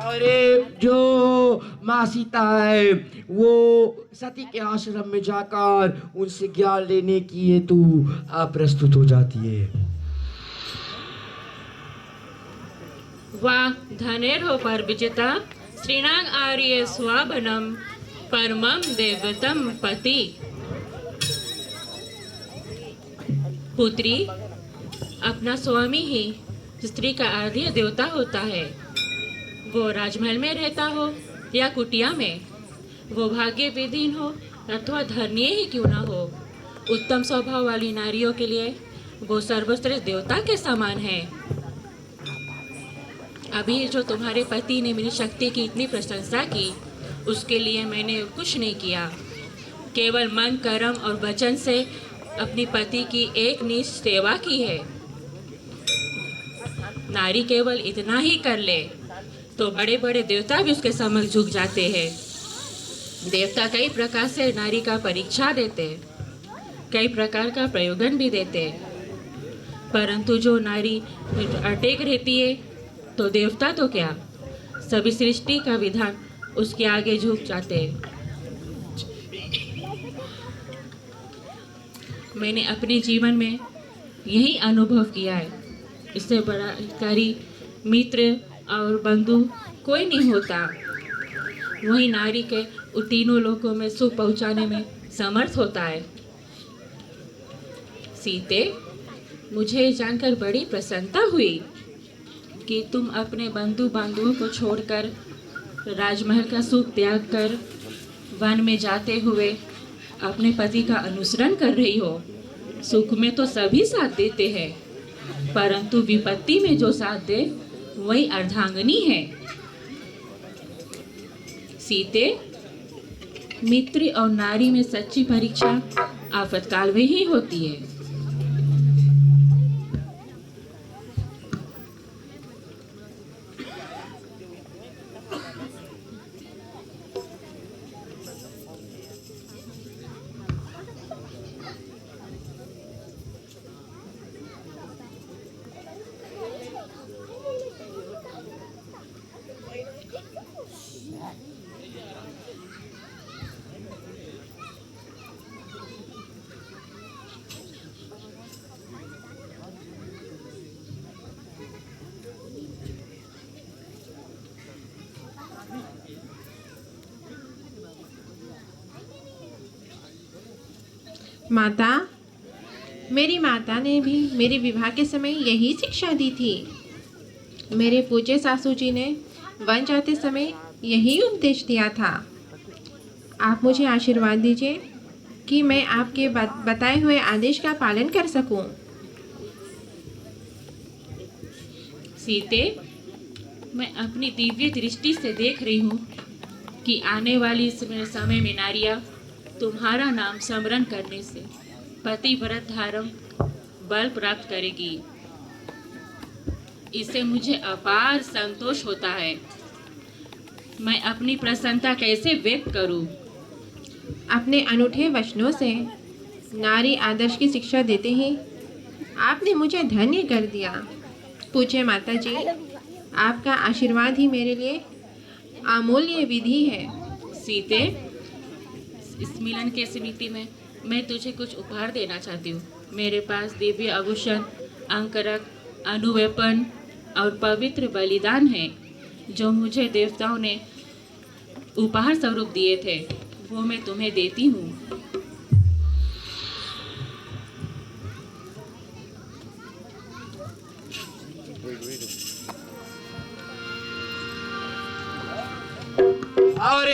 अरे जो माँ सीता है वो सती के आश्रम में जाकर उनसे ज्ञान लेने की हेतु प्रस्तुत हो जाती है। वाह धनेर हो पर विजेता श्रीणांग आर्य स्वाबनम परमम देवतम पति। पुत्री, अपना स्वामी ही स्त्री का आद्य देवता होता है। वो राजमहल में रहता हो या कुटिया में, वो भाग्य विधीन हो अथवा धरणीय ही क्यों ना हो, उत्तम स्वभाव वाली नारियों के लिए वो सर्वश्रेष्ठ देवता के समान है। अभी जो तुम्हारे पति ने मेरी शक्ति की इतनी प्रशंसा की, उसके लिए मैंने कुछ नहीं किया। केवल मन, कर्म और वचन से अपनी पति की एक निष्ठ सेवा की है। नारी केवल इतना ही कर ले तो बड़े बड़े देवता भी उसके समक्ष झुक जाते हैं। देवता कई प्रकार से नारी का परीक्षा देते, कई प्रकार का प्रयोजन भी देते, परंतु जो नारी अटेक रहती है तो देवता तो क्या, सभी सृष्टि का विधान उसके आगे झुक जाते हैं। मैंने अपने जीवन में यही अनुभव किया है। इससे बड़ा कारी मित्र और बंधु कोई नहीं होता। वही नारी के तीनों लोकों में सुख पहुंचाने में समर्थ होता है। सीते, मुझे जानकर बड़ी प्रसन्नता हुई कि तुम अपने बंधु बांधवों को छोड़कर राजमहल का सुख त्याग कर वन में जाते हुए अपने पति का अनुसरण कर रही हो। सुख में तो सभी साथ देते हैं, परंतु विपत्ति में जो साथ दे वही अर्धांगिनी है। सीते, मित्र और नारी में सच्ची परीक्षा आफतकाल में ही होती है। माता, मेरी माता ने भी मेरे विवाह के समय यही शिक्षा दी थी। मेरे पूज्य सासू जी ने वन जाते समय यही उपदेश दिया था। आप मुझे आशीर्वाद दीजिए कि मैं आपके बताए हुए आदेश का पालन कर सकूं। सीते, मैं अपनी दिव्य दृष्टि से देख रही हूँ कि आने वाली समय में नारियाँ तुम्हारा नाम स्मरण करने से पतिव्रत धारण बल प्राप्त करेगी। इससे मुझे अपार संतोष होता है। मैं अपनी प्रसन्नता कैसे व्यक्त करूं? अपने अनूठे वचनों से नारी आदर्श की शिक्षा देते ही आपने मुझे धन्य कर दिया। पूज्य माता जी, आपका आशीर्वाद ही मेरे लिए अमूल्य विधि है। सीते, इस मिलन के स्मृति में मैं तुझे कुछ उपहार देना चाहती हूँ। मेरे पास दिव्य आभूषण, अंकरक, अनुवेपन और पवित्र बलिदान है जो मुझे देवताओं ने उपहार स्वरूप दिए थे, वो मैं तुम्हें देती हूँ। और